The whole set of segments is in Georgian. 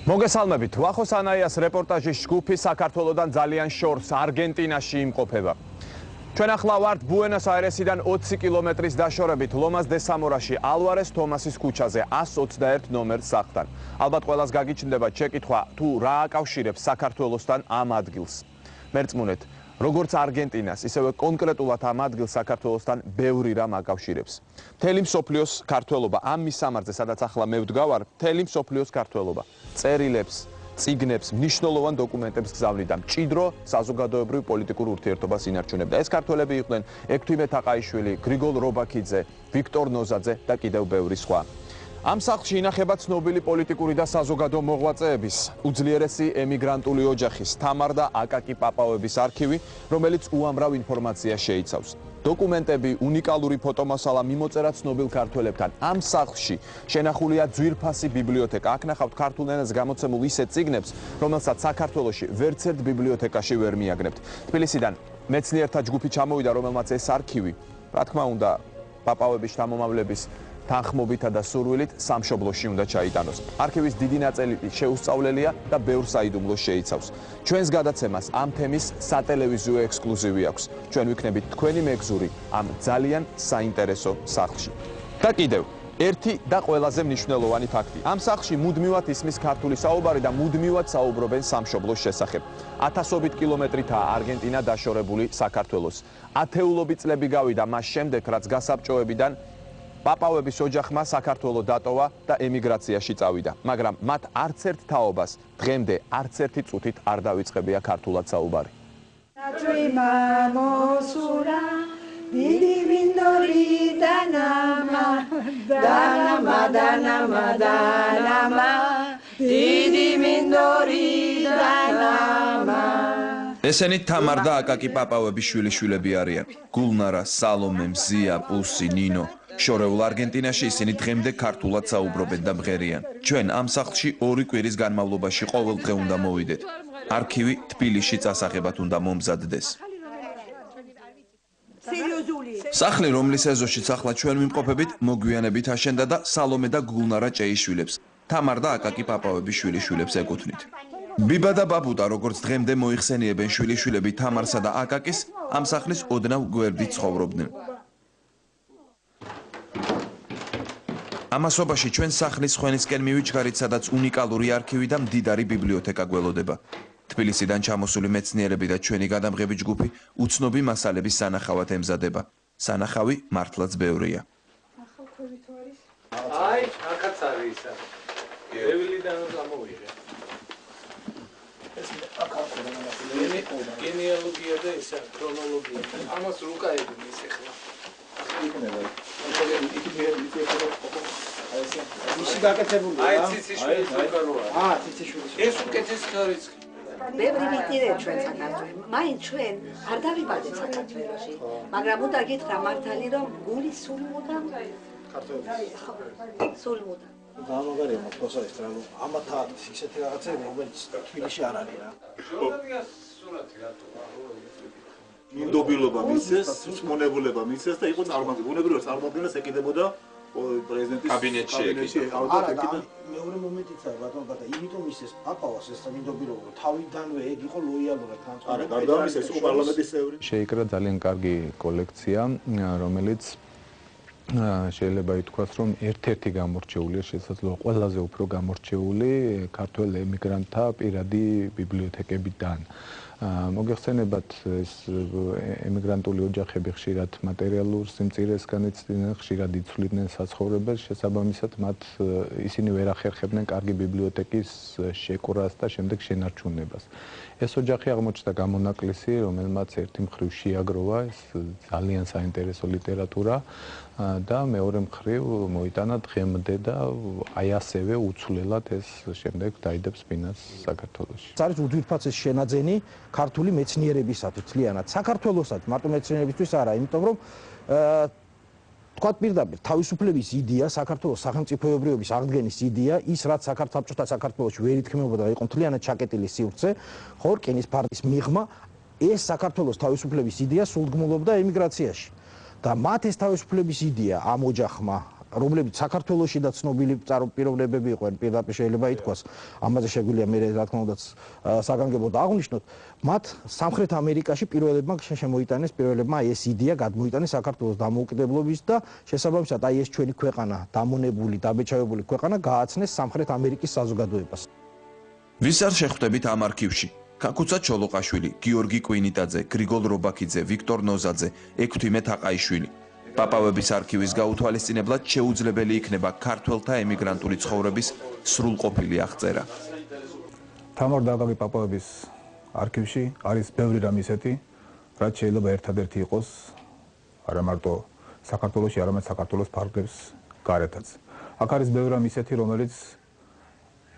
მოგესალმებით. ვახოს ანაიას რეპორტაჟის ჯგუფი საქართველოდან ძალიან შორს არგენტინაში იმყოფება. ჩვენ ახლა ვართ ბუენოს-აირესიდან 20 კილომეტრის დაშორებით ლომას დე სამორაში ალვარეს თომასის ქუჩაზე 121 ნომერ სახლთან. ალბათ ყველას გაგიჩნდება შეკითხვა თუ რა აკავშირებს საქართველოსთან ამ ადგილს. მერწმუნეთ, როგორც არგენტინას, ისევე კონკრეტულად ამ ადგილს საქართველოსთან ბევრი რამ აკავშირებს. მთელი მსოფლიოს ქართველობა ამ მისამართზე, სადაც ახლა მე ვდგავარ, მთელი მსოფლიოს ქართველობა წერილებს, წიგნებს, მნიშვნელოვან დოკუმენტებს გზავნიდა მჭიდრო საზოგადოებრივ პოლიტიკურ ურთიერთობას ინარჩუნებდა. ეს ქართველები იყვნენ ექვთიმე თაყაიშვილი, გრიგოლ რობაქიძე, ვიქტორ ნოზაძე და კიდევ ბევრი სხვა. ამ სახლში ინახება ცნობილი პოლიტიკური და საზოგადო მოღვაწეების, უძლიერესი ემიგრანტული ოჯახის, თამარ და აკაკი პაპაოების არქივი, რომელიც უამრავ ინფორმაციას შეიცავს. დოკუმენტები, უნიკალური ფოტომასალა მიმოწერა ცნობილ ქართველებთან. ამ სახლში შენახულია ძვირფასი ბიბლიოთეკა. აქ ნახავთ ქართულ ენაზე გამოცემულ ისეთ წიგნებს, რომელსაც საქართველოში ვერცერთ ბიბლიოთეკაში ვერ მიაგნებთ. თბილისიდან მეცნიერთა ჯგუფი ჩამოვიდა, რომელმაც ეს არქივი, რა თქმა უნდა, პაპაოების შთამომავლების თანხმობითა და სურვილით სამშობლოში უნდა ჩაიტანოს. არქივის დიდი ნაწილი შეუსწავლელია და ბევრ საიდუმლოს შეიცავს. ჩვენს გადაცემას ამ თემის სატელევიზიო ექსკლუზივი აქვს. ჩვენ ვიქნებით თქვენი მეგზური ამ ძალიან საინტერესო სახლში. და კიდევ ერთი და ყველაზე მნიშვნელოვანი ფაქტი. ამ სახლში მუდმივად ისმის ქართული საუბარი და მუდმივად საუბრობენ სამშობლოს შესახებ. ათასობით კილომეტრითაა არგენტინა დაშორებული საქართველოს. ათეულობით წლები გავიდა მას შემდეგ, რაც გასაბჭოებიდან პაპაოების ოჯახმა საქართველო დატოვა და ემიგრაციაში წავიდა, მაგრამ მათ არც ერთ თაობას დღემდე არც ერთი წუთით არ დავიწყებია ქართულად საუბარი. ესენი თამარ და აკაკი პაპაოების შვილიშვილები არიან. გულნარა, სალომე, მზია, პუსი, ნინო. შორეულ არგენტინაში ისინი დღემდე ქართულად საუბრობენ და მღერიან. ჩვენ ამ სახლში 2 კვირის განმავლობაში ყოველ დღე უნდა მოვიდეთ. არქივი თბილისში წასაღებად უნდა მომზადდეს. სახლი, რომლის ეზოშიც ახლა ჩვენ ვიმყოფებით, მოგვიანებით აშენდა და სალომე და გულნარა ჭეიშვილებს, თამარ და აკაკი პაპაოების შვილიშვილებს ეკუთვნით. ბიბა და ბაბუტა, როგორც დღემდე მოიხსენიებენ შვილიშვილები თამარსა და აკაკის, ამ სახლის ოდნავ გვერდით ცხოვრობდნენ. ამასობაში ჩვენ სახლის ხვენისკენ მივიჩქარით, სადაც უნიკალური არქივი და მდიდარი ბიბლიოთეკა გველოდება. თბილისიდან ჩამოსული მეცნიერები და ჩვენი გადამღები ჯგუფი უცნობი მასალების სანახავად ემზადება. სანახავი მართლაც ბევრია. აი, აქაც არის ისა. ევილიდან გამოვიღე. ეს გენეალოგია და ისა ქრონოლოგია. ამას რუკაები ის ახლა. იქნება. ისე გაკეთებულია. აი, ციციშვილის უკანოა. ციციშვილის. ეს უკეთეს ხარისხი. ბევრი მიტირე ჩვენ საქართველოს. მაინც ჩვენ არ დავიბადეთ საქართველოში. მაგრამ უნდა გითხრა მართალი რომ გული სულ მუდამ ქართველი. სულ მუდამ. გამაგარია პროფესორის რა ამათა ისეთი რაღაცები რომელიც თბილისში არ არის რა. სურათი რატო? ინდობილობა მისცეს, სმონებულება მისცეს და იყო წარმოგებული. ბუნებრივად წარმოადგენს ეკიდებოდა პრეზიდენტის კაბინეტში ეკიდა. მეორე მომენტიც არის ბატონო, იმიტომ მისცეს პაპაოს ეს ინდობილობა თავიდანვე ეგ იყო ლოიალურად განწყობილი. არა, გარდა ამისა ის იყო პარლამენტის წევრი. შეიკრა ძალიან კარგი კოლექცია, რომელიც შეიძლება ითქვას, რომ ერთ-ერთი გამორჩეულია, შესაძლოა ყველაზე უფრო გამორჩეული ქართველ ემიგრანტთა პირადი ბიბლიოთეკებიდან. მოგეხსენებათ, ეს ემიგრანტული ოჯახები ხშირად მატერიალურ სიმწირეს განიცდიდნენ, ხშირად იცვლიდნენ საცხოვრებელს, შესაბამისად მათ ისინი ვერ ახერხებდნენ კარგი ბიბლიოთეკის შეკვრას და შემდეგ შენარჩუნებას. ეს ოჯახი აღმოჩნდა გამონაკლისი, რომელმაც ერთი მხრივ შეაგროვა ეს ძალიან საინტერესო ლიტერატურა და მეორე მხრივ მოიტანა დღემდე და აი ასევე უცვლელად ეს შემდეგ დაიდებს ბინას საქართველოში. ეს არის უდვირფასის შენაძენი ქართული მეცნიერებისათვის ძალიანად. საქართველოსაც მარტო მეცნიერებისთვის არა, იმიტომ რომ თქვათ პირდაპირ თავისუფლების იდეა, საქართველოს სახელმწიფოებრიობის აღდგენის იდეა, ის რაც საბჭოთა საქართველოში ვერ ითქმებოდა და იყო ძალიანად ჩაკეტილი სივრცე, ხო, რკინის ფარდის მიღმა, ეს საქართველოს თავისუფლების იდეა სულგმულობდა ემიგრაციაში. და მათ ეს თავისუფლების იდეა ამ ოჯახმა რომლებიც საქართველოში და ცნობილი პიროვნებები იყვნენ, პირდაპირ შეიძლება ითქვას, ამაზე შეგვიძლია მე რა თქმა უნდა საგანგებოდ აღვნიშნოთ, მათ სამხრეთ ამერიკაში პირველებმა შემოიტანეს ეს იდეა გადმოიტანეს საქართველოს დამოუკიდებლობის და შესაბამისად აი ეს ჩვენი ქვეყანა, დამონებული, დაბეჭდავებული ქვეყანა გააცნეს სამხრეთ ამერიკის საზოგადოებას. ვის არ შეხვდებით ამ არქივში? კაკუცა ჩოლოყაშვილი, გიორგი კვინიტაძე, გრიგოლ რობაქიძე, ვიქტორ ნოზაძე, ექვთიმე თაყაიშვილი. პაპავების არქივის გაუთვალისწინებლად შეუძლებელი იქნება ქართველთა ემიგრანტული ცხოვრების სრულყოფილი აღწერა. თამარ და აკაკი პაპავების არქივში არის ბევრი რამ ისეთი, რაც შეიძლება ერთადერთი იყოს არა მარტო საქართველოში, არამედ საქართველოს ფარგლებს გარეთაც. აქ არის ბევრი რამ ისეთი, რომელიც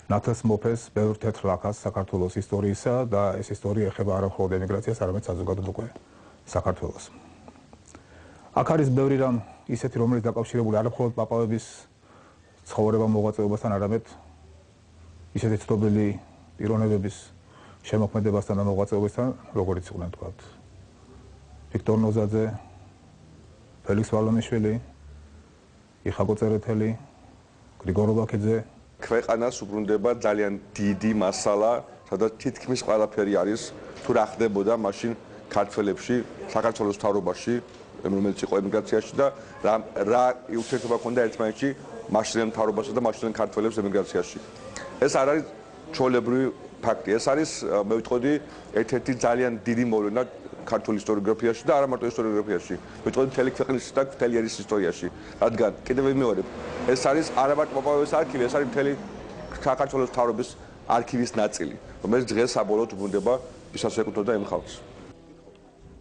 ნათელს მოფეს ბევრ თეთრ ლაქას საქართველოს ისტორიისა და ეს ისტორია ეხება არა მხოლოდ ემიგრაციას, არამედ საზოგადოებრივ უკვე საქართველოს. აქ არის ბევრი რამ ისეთი, რომელიც დაკავშირებული არა მხოლოდ პაპავების ცხოვრება მოღვაწეობასთან, არამედ ისეთი ცნობილი პიროვნებების შემოქმედებასთან და მოღვაწეობასთან, როგორიც იყვნენ თქვა ვიქტორ ნოზაძე, ფელიქს ვალონიშვილი, იხაკო წერეთელი, გრიგოლ რობაქიძე. ქვეყანას უბრუნდება ძალიან დიდი მასალა, სადაც თითქმის ყველაფერი არის, თუ რა ხდებოდა მაშინ ქართველებში, საქართველოს მთავრობაში, რომელიც იყო ემიგრაციაში და რა ურთიერთობა ჰქონდა ერთმანეთში მაშინდელ მთავრობასა და მაშინდელ ქართველებს ემიგრაციაში. ეს არ არის ჩვეულებრივი ფაქტი, ეს არის მე ვიტყოდი ერთ-ერთი ძალიან დიდი მოვლენა ქართულ ისტორიოგრაფიაში და არა მარტო ისტორიოგრაფიაში, ვიტყოდი მთელი ქვეყნის და მთელი ერის ისტორიაში, რადგან კიდევ ვიმეორებ, ეს არის არა მარტო პაპავების არქივი, ეს არის მთელი საქართველოს მთავრობის არქივის ნაწილი, რომელიც დღეს საბოლოოდ უბრუნდება ვისაც ეკუთვნოდა იმ ხალხს.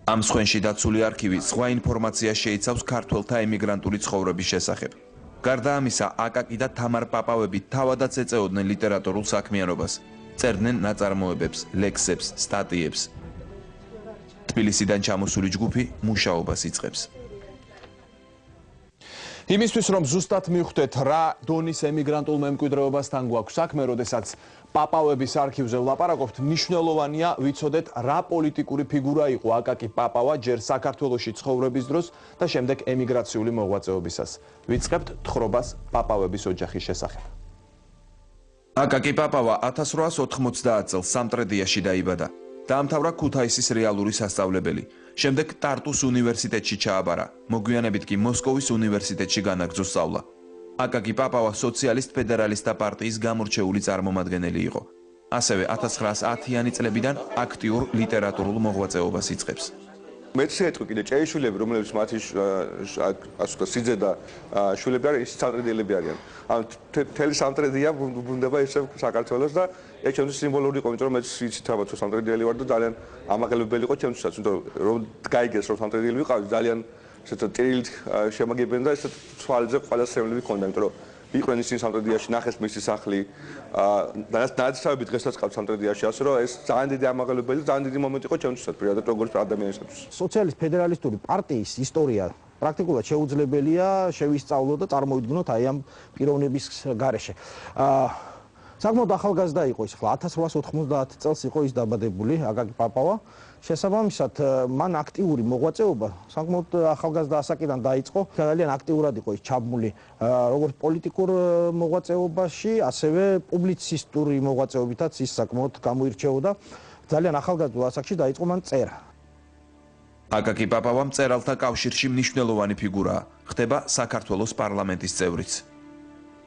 ამ სხვენში დაცული არქივი სხვა ინფორმაციას შეიცავს ქართველთა ემიგრანტული ცხოვრების შესახებ. გარდა ამისა, აკაკი და თამარ პაპავები თავადაც ეწეოდნენ ლიტერატურულ საქმიანობას, წერდნენ ნაწარმოებებს, ლექსებს, სტატიებს. თბილისიდან ჩამოსული ჯგუფი მუშაობას იწყებს. იმისთვის რომ ზუსტად მივხვდეთ რა დონის ემიგრანტულ მემკვიდრეობასთან გვაქვს საქმე, როდესაც პაპავების არქივზე ვლაპარაკობთ, მნიშვნელოვანია ვიცოდეთ რა პოლიტიკური ფიგურა იყო აკაკი პაპავა ჯერ საქართველოში ცხოვრების დროს და შემდეგ ემიგრაციული მოღვაწეობისას. ვიწყებთ თხრობას პაპავების ოჯახის შესახებ. აკაკი პაპავა 1890 წელს სამტრედიაში დაიბადა. დაამთავრა ქუთაისის რეალური სასწავლებელი. შემდეგ ტარტუს უნივერსიტეტში ჩააბარა. მოგვიანებით კი მოსკოვის უნივერსიტეტში განაგრძო სწავლა. აკაკი პაპავა სოციალისტ ფედერალისტთა პარტიის გამორჩეული წარმომადგენელი იყო. ასევე 1910-იანი წლებიდან აქტიურ ლიტერატურულ მოღვაწეობას იწყებს. მეც ეთქვი კიდე ჭეიშვილები, რომლებიც მათი ასე სიძე და შვილები არის, ის სამტრედიელები არიან. ან მთელი სამტრედია ბრუნდება ისევ საქართველოს და ეს ჩემთვის სიმბოლური იყო, იმიტომ რომ მეც ვიცით ალბათ რომ სამტრედიელი ვარ და ძალიან ამაღლებებელი იყო ჩემთვისაც, იმიტომ რომ გაიგეს რომ სამტრედიელი ვიყავი, ძალიან ესეთ ტირილით შემაგებენ და ესეთ თვალზე ყველა სემლები ქონდა, იმიტომ რომ იყვნენ ისინი სამტრედიაში, ნახეს მისი სახლი, ნაცნობები დღესაც ყავთ სამტრედიაში, ასე რომ ეს ძალიან დიდი ამაღლებელი, ძალიან დიდი მომენტი იყო ჩემთვისაც, პირადად როგორც ადამიანისათვის. სოციალისტ ფედერალისტური პარტიის ისტორია პრაქტიკულად შეუძლებელია შევისწავლოთ და წარმოვიდგინოთ აი ამ პიროვნების გარეშე. საკმაოდ ახალგაზრდა იყო ის, ახლა 1890 წელს იყო ის დაბადებული, აკაკი პაპავა. შესაბამისად, მან აქტიური მოღვაწეობა საკმაოდ ახალგაზრდა ასაკიდან დაიწყო. ძალიან აქტიურად იყო ის ჩაბმული როგორც პოლიტიკურ მოღვაწეობაში, ასევე პუბლიცისტური მოღვაწეობითაც ის საკმაოდ გამოირჩეოდა. ძალიან ახალგაზრდა ასაკში დაიწყო მან წერა. აკაკი პაპავა მწერალთა კავშირში მნიშვნელოვანი ფიგურაა. ხდება საქართველოს პარლამენტის წევრიც.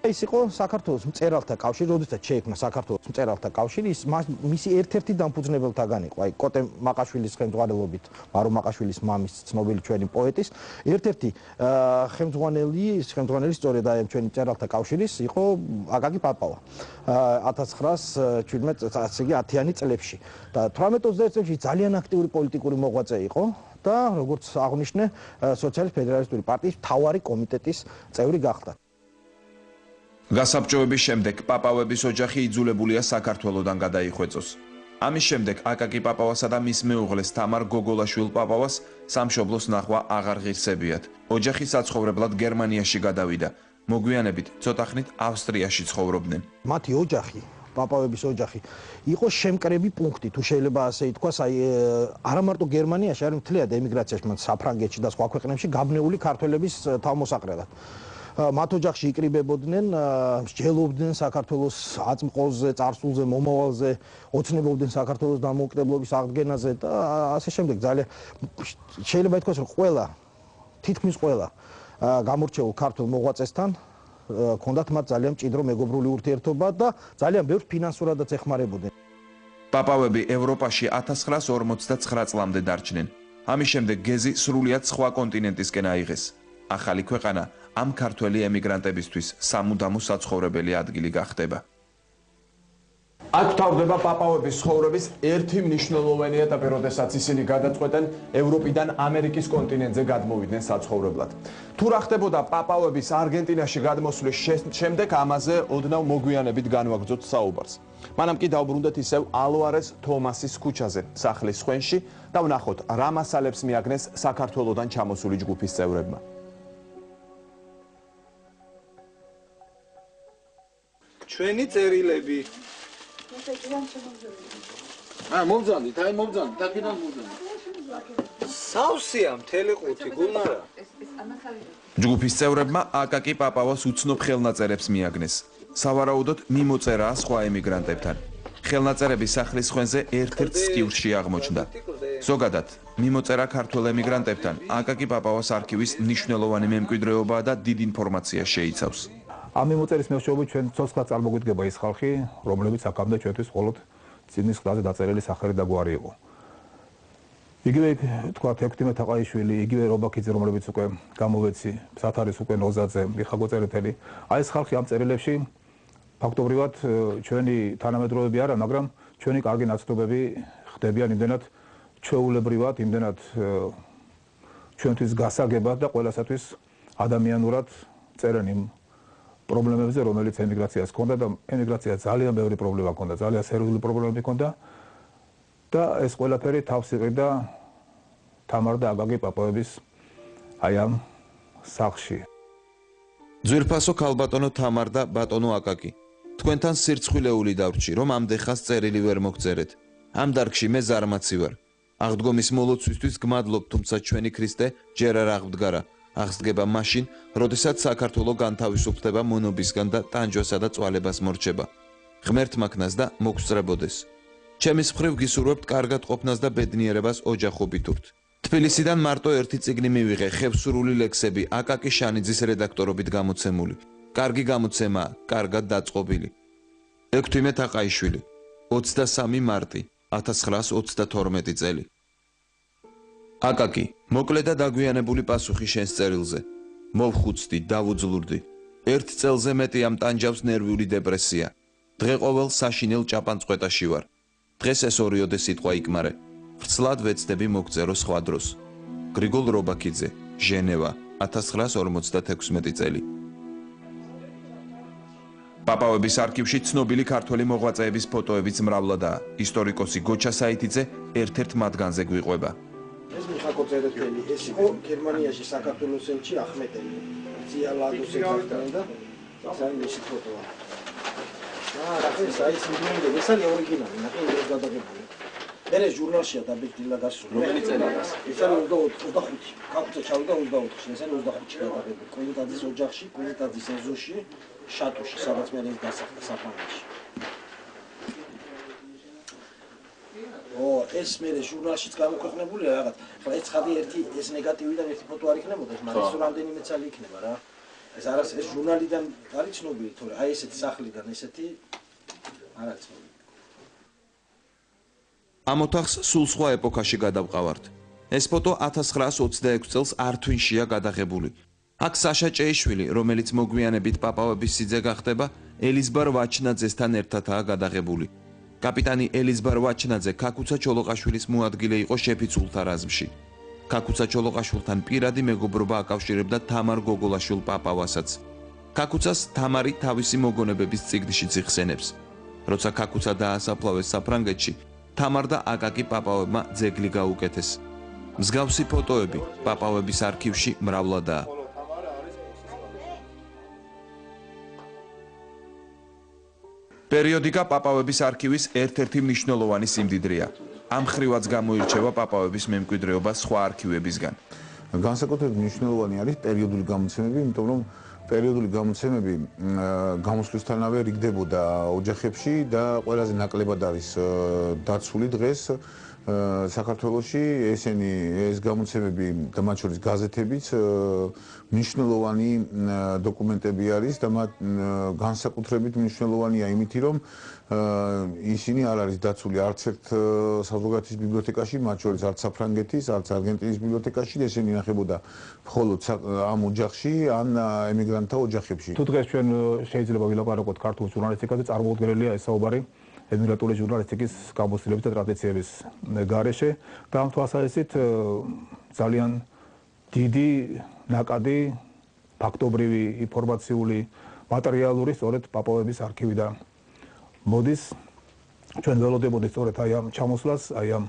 ის იყო საქართველოს მწერალთა კავშირი, როდესაც შეიქმნა საქართველოს მწერალთა კავშირი, ის მისი ერთ-ერთი დამფუძნებელთაგან იყო. აი კოტე მაყაშვილის ხელმძღვანელობით, მარო მაყაშვილის მამის ცნობილი ჩვენი პოეტის, ერთ-ერთი ხელმძღვანელი სწორედ აი ჩვენი მწერალთა კავშირის იყო აკაკი პაპავა. 1917-10-იანი წლებში და 18-21 წლებში ძალიან აქტიური პოლიტიკური მოღვაწე იყო და როგორც აღნიშნე, სოციალისტ ფედერალისტური პარტიის მთავარი კომიტეტის წევრი გახდა. გასაბჭოების შემდეგ პაპავების ოჯახი იძულებულია საქართველოდან გადაიხვეწოს. ამის შემდეგ აკაკი პაპავასა და მის მეუღლეს თამარ გოგოლაშვილ პაპავას სამშობლოს ნახვა აღარ ღირსებიათ. ოჯახი საცხოვრებლად გერმანიაში გადავიდა. მოგვიანებით ცოტა ხნით ავსტრიაში ცხოვრობდნენ. მათი ოჯახი, პაპავების ოჯახი, იყო შემკრები პუნქტი, თუ შეიძლება ასე ითქვას, აი არა მარტო გერმანიაში, არამედ მთლიანად ემიგრაციაში, მათ საფრანგეთში და სხვა ქვეყნებში გაბნეული ქართველების თავმოსაყრელად. მათ ოჯახში იკრიბებოდნენ, მსჯელობდნენ საქართველოს აწმყოზე, წარსულზე, მომავალზე, ოცნებობდნენ საქართველოს დამოუკიდებლობის აღდგენაზე და ასე შემდეგ. ძალიან შეიძლება ითქვას, რომ თითქმის ყველა გამორჩეულ ქართულ მოღვაწესთან ჰქონდათ მათ ძალიან მჭიდრო მეგობრული ურთიერთობა და ძალიან ბევრ ფინანსურადაც ეხმარებოდნენ. პაპავები ევროპაში 1959 წლამდე დარჩნენ. ამის შემდეგ გეზი სრულიად სხვა კონტინენტისკენ აიღეს. ახალი ქვეყანა ამ ქართველი ემიგრანტებისთვის სამუდამო საცხოვრებელი ადგილი გახდება. აქ თავდება პაპავების ცხოვრების ერთი მნიშვნელოვანი ეტაპი, როდესაც ისინი გადაწყვეტენ ევროპიდან ამერიკის კონტინენტზე გადმოვიდნენ საცხოვრებლად. თუ რა ხდებოდა პაპავების არგენტინაში გადმოსვლის შემდეგ, ამაზე ოდნავ მოგვიანებით განვაგრძოთ საუბარს. მანამ კი დავბრუნდეთ ისევ ალვარეს თომასის ქუჩაზე, სახლის ხვენში და ვნახოთ რა მასალებს მიაგნეს საქართველოდან ჩამოსული ჯგუფის წევრებმა. ჩვენი წერილები. მომძანდით, დაკიდან მომძანდით. სავსეა მთელი ყუთი, გულნარა. ჯგუფის წევრებმა აკაკი პაპავას უცნობ ხელნაწერებს მიაგნეს. სავარაუდოდ მიმოწერაა სხვა ემიგრანტებთან. ხელნაწერები სახლის ხვენზე ერთ-ერთ სკივრში აღმოჩნდა. ზოგადად, მიმოწერა ქართველ ემიგრანტებთან აკაკი პაპავას არქივის მნიშვნელოვანი მემკვიდრეობაა და დიდ ინფორმაციას შეიცავს. ამ მიმოწერის მეშვეობით ჩვენ ცოცხლად წარმოგვიდგება ის ხალხი, რომლებიც აქამდე ჩვენთვის მხოლოდ წიგნის ყდაზე დაწერილი სახელი და გვარი იყო. იგივე თქვა თექვთიმე თაყაიშვილი, იგივე რობაქიძე, რომლებიც უკვე გამოვეცი, სათარის უკვე ნოზაძე, მიხა წერეთელი. აი ეს ხალხი ამ წერილებში ფაქტობრივად ჩვენი თანამედროვეები არა, მაგრამ ჩვენი კარგი ნაცნობები ხდებიან იმდენად ჩვეულებრივად, იმდენად ჩვენთვის გასაგებად და ყველასათვის ადამიანურად წერენ იმ პრობლემებზე, რომელიც ემიგრაციას ჰქონდა და ემიგრაცია ძალიან ბევრი პრობლემა ჰქონდა, ძალიან სერიოზული პრობლემები ჰქონდა და ეს ყველაფერი თავს იყრიდა თამარ და აკაკი პაპავების აი ამ სახლში. ძვირფასო ქალბატონო თამარ და ბატონო აკაკი. თქვენთან სირცხვილეული დავრჩი, რომ ამდენ ხანს წერილი ვერ მოგწერეთ. ამ დარგში მე ზარმაცი ვარ. აღდგომის მოლოცვისთვის გმადლობ, თუმცა ჩვენი ქრისტე ჯერ არ აღდგარა. აღსდგება მაშინ, როდესაც საქართველო განთავისუფლდება მონობისგან და ტანჯვასა და წვალებას მორჩება. ღმერთ მაქნას და მოგსწრებოდეს. ჩემის მხრივ გისურვებთ კარგად ყოფნას და ბედნიერებას ოჯახობით ურთ. თბილისიდან მარტო ერთი წიგნი მივიღე, ხევსურული ლექსები, აკაკი შანიძის რედაქტორობით გამოცემული. კარგი გამოცემა, კარგად დაწყობილი. თექვთიმე თაყაიშვილი, 23 მარტი 1922 წელი. აკაკი, მოკლე და დაგვიანებული პასუხი შენს წერილზე. მოვხუცდი, დავუძლურდი. ერთ წელზე მეტი ამ ტანჯავს ნერვიული დეპრესია. დღე ყოველ საშინელ ჭაპანწყვეტაში ვარ. დღეს ეს ორიოდე სიტყვა იკმარე. ვრცლად ვეცდები მოგწერო სხვა დროს. გრიგოლ რობაქიძე, ჟენევა, 1956 წელი. პაპავების არქივში ცნობილი ქართველი მოღვაწეების ფოტოებიც მრავლადაა. ისტორიკოსი გოჩა საითიძე ერთ-ერთ მათგანზე გვიყვება. ეს მიხაკო წერეთელი, ეს იყო გერმანიაში საქართველოს ელჩი ახმეტელი. ძიალადოს ეძახდნენ და საინტერესო ფოტოა. ეს არის სიმბოლური, ეს არის ორიგინალი, ნახე გადაგებული. მერე ჟურნალშია დაბეჭდილა გასული. რომელი წელია? ეს არის 25. კაკუცა ჩავიდა 24-ში, ეს არის 25-ში გადაგებული. კვინტაძის ოჯახში, კვინტაძის ეზოში, შატოში, სადაც მე ის დასახლდა საფრანგეთში. ეს მე ჟურნალშიც გამოქვეყნებული რაღაც. ხო ეს ხადი ერთი ეს ნეგატივიდან ერთი ფოტო არ იქნებოდა, მაგრამ ის რამდენიმე წელი იქნება რა. ეს არის ეს ჟურნალიდან არის ცნობილი, თორე აი ესეთი სახლიდან ესეთი არ არის ცნობილი. ამ ოთახს სულ სხვა ეპოქაში გადავყავართ. ეს ფოტო 1926 წელს ართვინშია გადაღებული. აქ საშა ჭეიშვილი, რომელიც მოგვიანებით პაპავების სიძე გახდება, ელიზბარ ვაჩნაძესთან ერთადაა გადაღებული. კაპიტანი ელიზბარ ვაჩნაძე ქაკუცა ჩოლოყაშვილის მოადგილე იყო შეფიცულთა რაზმში. ქაკუცა ჩოლოყაშვილთან პირადი მეგობრობა აკავშირებდა თამარ გოგოლაშვილ პაპავასაც. ქაკუცას თამარი თავისი მოგონებების წიგნშიც იხსენებს. როცა ქაკუცა დაასაფლავეს საფრანგეთში, თამარ და აკაკი პაპავებმა ძეგლი გაუკეთეს. მსგავსი ფოტოები პაპავების არქივში მრავლადაა. პერიოდიკა პაპავების არქივის ერთ-ერთი მნიშვნელოვანი სიმდიდრეა. ამ ხრივაც გამოირჩევა პაპავების მემკვიდრეობა სხვა არქივებისგან. განსაკუთრებით მნიშვნელოვანი არის პერიოდული გამოცემები, იმიტომ რომ პერიოდული გამოცემები გამოსვლისთანავე რიგდებოდა ოჯახებში და ყველაზე ნაკლებად არის დაცული დღეს საქართველოში ეს გამოცემები და მათ შორის გაზეთებიც მნიშვნელოვანი დოკუმენტები არის და მათ განსაკუთრებით მნიშვნელოვანია იმითი რომ ისინი არ არის დაცული არც ერთ საზოგადოების ბიბლიოთეკაში, მათ შორის არც საფრანგეთის, არც არგენტინის ბიბლიოთეკაში, ესენი ინახებოდა მხოლოდ ამ ოჯახში ან ემიგრანტთა ოჯახებში. თუ დღეს ჩვენ შეიძლება ვილაპარაკოთ ქართულ ჟურნალისტიკაზე, წარმოუდგენელია ეს საუბარი ემიგრანტული ჟურნალისტიკის გამოცდილების და ტრადიციების გარეშე და ამ თვალსაზრისით ძალიან დიდი ნაკადი ფაქტობრივი ინფორმაციული მატერიალური სწორედ პაპავების არქივიდან მოდის ჩვენ ველოდებოდით სწორედ აი ამ ჩამოსვლას, აი ამ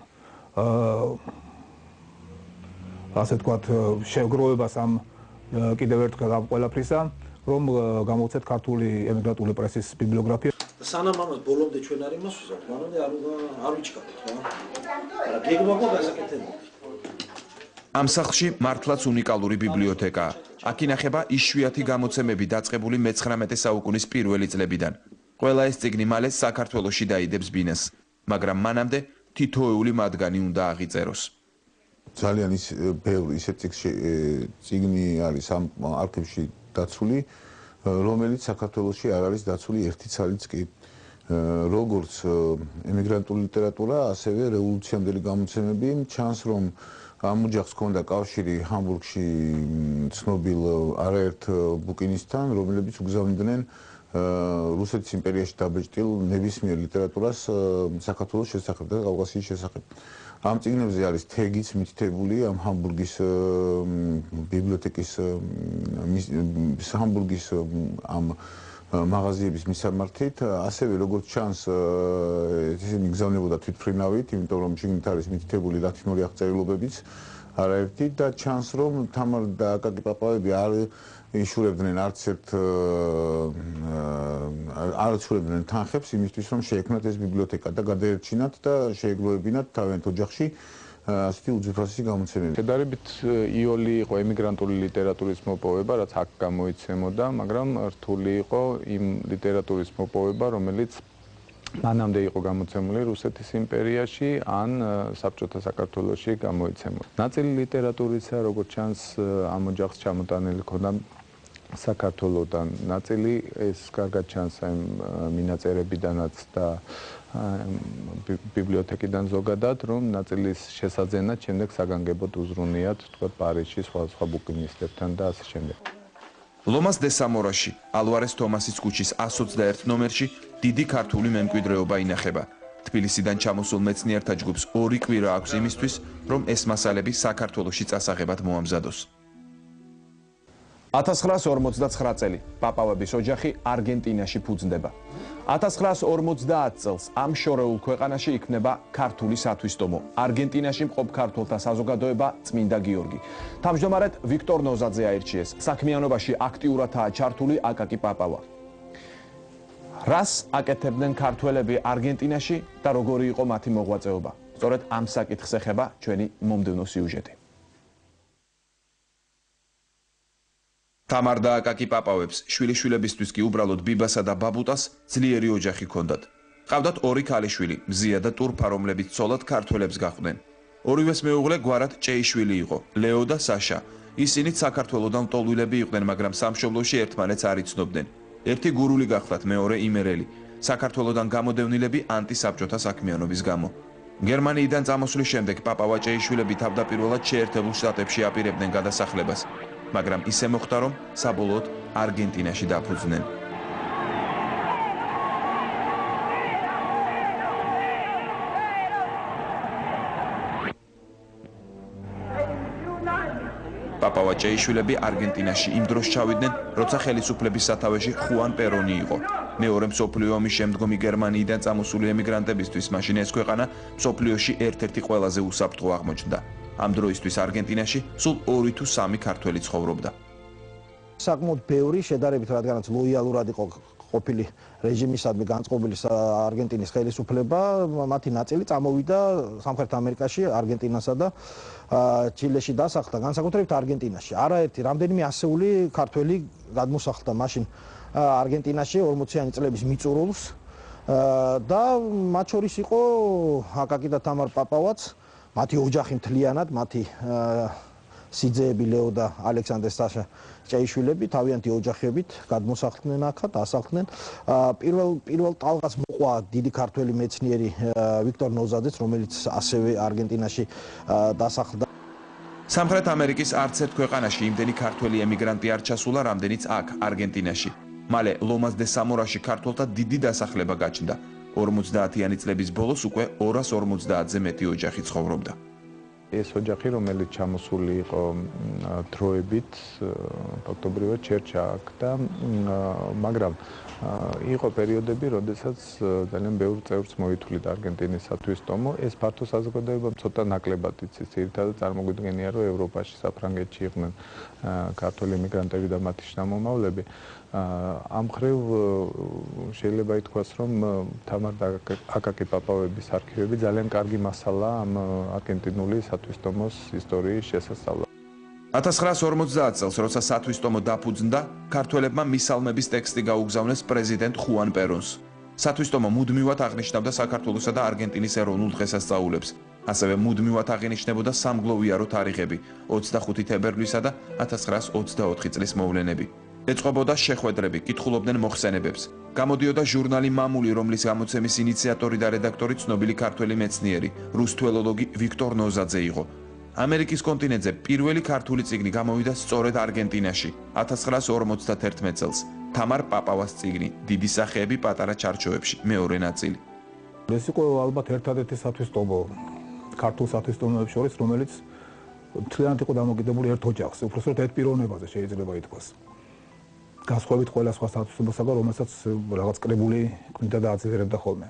ასე ვთქვათ შეგროვებას ამ კიდევ ერთხელ ამ ყველაფრისა, რომ გამოვცეთ ქართული ემიგრანტული პრესის ბიბლიოგრაფია. სანამ ამას ბოლომდე ჩვენ არ იმასვისავთ, მანამდე არ ვიჩქარით რა. არა, გეგმა გასაკეთებია. ამ სახლში მართლაც უნიკალური ბიბლიოთეკაა. აქ ინახება იშვიათი გამოცემები დაწყებული მე-19 საუკუნის პირველი წლებიდან. ყველა ეს წიგნი მალე საქართველოში დაიდებს ბინას, მაგრამ მანამდე თითოეული მათგანი უნდა აღიწეროს. ძალიან ბევრი ისეთი წიგნი არის ამ არქივში დაცული, რომელიც საქართველოში არ არის დაცული ერთი ცალიც კი. როგორც ემიგრანტული ლიტერატურა, ასევე რევოლუციამდელი გამოცემები, ჩანს რომ ამ ოჯახს ჰქონდა კავშირი ჰამბურგში ცნობილ არაერთ ბუკინისტთან, რომლებიც უგზავნიდნენ რუსეთის იმპერიაში დაბეჭდილ ნებისმიერ ლიტერატურას საქართველოს შესახებ და კავკასიის შესახებ. ამ წიგნებზე არის თეგიც მითითებული ამ ჰამბურგის ბიბლიოთეკის ჰამბურგის ამ მაღაზიების მისამართით, ასევე როგორც ჩანს ისინი გზავნებოდა თვითმფრინავით, იმიტომ რომ შიგნით არის მითითებული ლათინური აღწერილობებიც არაერთი და ჩანს რომ თამარ და აკაკი პაპავები არ იშურებდნენ არც ერთ არ იშურებდნენ თანხებს იმისთვის რომ შეექმნათ ეს ბიბლიოთეკა და გადაერჩინათ და შეეგროვებინათ თავიანთ ოჯახში ასეთი უძვირფასი გამოცემები. შედარებით იოლი იყო ემიგრანტული ლიტერატურის მოპოვება, რაც აქ გამოიცემოდა, მაგრამ რთული იყო იმ ლიტერატურის მოპოვება, რომელიც მანამდე იყო გამოცემული რუსეთის იმპერიაში ან საბჭოთა საქართველოში გამოიცემოდა. ნაწილი ლიტერატურისა, როგორც ჩანს, ამ ოჯახს ჩამოტანილი ჰქონდა საქართველოდან, ნაწილი ეს კარგად ჩანს აი მინაწერებიდანაც და ბიბლიოთეკიდან ზოგადად, რომ ნაწილის შესაძენად შემდეგ საგანგებოდ უზრუნიათ, თქვა პარიზში სხვა ბუკინისტებთან და ასე შემდეგ. ლომას დე სამორაში, ალვარეს თომასის ქუჩის 121 ნომერში დიდი ქართული მემკვიდრეობა ინახება. თბილისიდან ჩამოსულ მეცნიერთა ჯგუფს 2 კვირა აქვს იმისთვის, რომ ეს მასალები საქართველოში წასაღებად მოამზადოს. 1959 წელი პაპავების ოჯახი არგენტინაში ფუძნდება. 1950 წელს ამ შორეულ ქვეყანაში იქმნება ქართული სათვისტომო. არგენტინაში მყოფ ქართველთა საზოგადოება წმინდა გიორგი. თავმჯდომარედ ვიქტორ ნოზაძე აირჩიეს. საქმიანობაში აქტიურადაა ჩართული აკაკი პაპავა. რას აკეთებდნენ ქართველები არგენტინაში და როგორი იყო მათი მოღვაწეობა? სწორედ ამ საკითხს ეხება ჩვენი მომდევნო სიუჟეტი. თამარ და აკაკი პაპავებს შვილიშვილებისთვის კი უბრალოდ ბიბასა და ბაბუტას ძლიერი ოჯახი ჰქონდათ. ყავდათ 2 ქალიშვილი, მზია და ტურფა, რომლებიც ცოლად ქართველებს გახვდნენ. ორივეს მეუღლე გვარად ჭეიშვილი იყო, ლეო და საშა. ისინიც საქართველოდან მტოლვილები იყვნენ, მაგრამ სამშობლოში ერთმანეთს არ იცნობდნენ. ერთი გურული გახლათ, მეორე იმერელი. საქართველოდან გამოდევნილები ანტისაბჭოთა საქმიანობის გამო. გერმანიიდან წამოსვლის შემდეგ პაპავა ჭეიშვილები თავდაპირველად შეერთებულ შტატებში აპირებდნენ გადასახლებას. მაგრამ ისე მოხდა, რომ საბოლოოდ არგენტინაში დაფუძნენ. პაპავა ჭეიშვილები არგენტინაში იმ დროს ჩავიდნენ, როცა ხელისუფლების სათავეში ხუან პერონი იყო. მეორე მსოფლიო ომის შემდგომი გერმანიიდან წამოსული ემიგრანტებისთვის მაშინ ეს ქვეყანა მსოფლიოში ერთ-ერთი ყველაზე უსაფრთხო აღმოჩნდა. ამ დროისთვის არგენტინაში სულ 2 თუ 3 ქართველი ცხოვრობდა. საკმაოდ ბევრი შედარებით რადგანაც ლოიალურად იყო ყოფილი რეჟიმისადმი განწყობილი არგენტინის ხელისუფლება, მათი ნაწილი წამოვიდა სამხრეთ ამერიკაში, არგენტინასა და ჩილეში დასახლდა, განსაკუთრებით არგენტინაში. არაერთი რამდენიმე ასეული ქართველი გადმოსახლდა მაშინ არგენტინაში 40-იანი წლების მიწურულს და მათ შორის იყო აკაკი და თამარ პაპავაც, მათი ოჯახი მთლიანად, მათი სიძეები ლეო და ალექსანდრე სტაშა ჭეიშვილები თავიანთი ოჯახებით გადმოსახლდნენ აქ, დასახლდნენ. პირველ ტალღას მოყვა დიდი ქართველი მეცნიერი ვიქტორ ნოზაძეც, რომელიც ასევე არგენტინაში დასახლდა. სამხრეთ ამერიკის არც ერთ ქვეყანაში იმდენი ქართველი ემიგრანტი არ ჩასულა, რამდენიც აქ, არგენტინაში. მალე ლომას დე სამორაში ქართველთა დიდი დასახლება გაჩნდა. 50-იანი წლების ბოლოს უკვე 250-ზე მეტი ოჯახი ცხოვრობდა. ეს ოჯახი, რომელიც ჩამოსული იყო დროებით, ფაქტობრივად ჩერჩა აქ და მაგრამ იყო პერიოდები, როდესაც ძალიან ბევრ წევრს მოითვლიდა არგენტინისათვის ტომო. ეს ფართო საზოგადოებამ ცოტა ნაკლებად იცის, ძირითადად წარმოგვიდგენია, რომ ევროპაში, საფრანგეთში იყვნენ ქართველი ემიგრანტები და მათი შთამომავლები. ამ მხრივ შეიძლება ითქვას, რომ თამარ და აკაკი პაპავების არქივები ძალიან კარგი მასალაა ამ არგენტინული სათვისტომოს ისტორიის შესასწავლად. 1950 წელს, როცა სათვისტომო დაფუძნდა, ქართველებმა მისალმების ტექსტი გაუგზავნეს პრეზიდენტ ხუან პერონს. სათვისტომო მუდმივად აღნიშნავდა საქართველოსა და არგენტინის ეროვნულ დღესასწაულებს. ასევე მუდმივად აღინიშნებოდა სამგლოვიარო თარიღები, 25 თებერვლისა და 1924 წლის მოვლენები. ეწყობოდა შეხვედრები, კითხულობდნენ მოხსენებებს. გამოდიოდა ჟურნალი „მამული“, რომლის გამოცემის ინიციატორი და რედაქტორი ცნობილი ქართველი მეცნიერი, რუსთველოლოგი ვიქტორ ნოზაძე იყო. ამერიკის კონტინენტზე პირველი ქართული წიგნი გამოვიდა სწორედ არგენტინაში 1951 წელს. თამარ პაპავას წიგნი, დიდი სახეები პატარა ჩარჩოებში, მეორე ნაწილი. ეს იყო ალბათ ერთადერთი სათვისტომო ქართულ სათვისტომოებს შორის, რომელიც მთლიანად იყო დამოკიდებული ერთ ოჯახს, უბრალოდ ერთ პიროვნებაზე შეიძლება ითქვას. განსხვავებით ყველა სხვა სათვისტომოსაგან, რომელსაც რაღაც კრებული ქმნიდა და აწესებდა ხოლმე.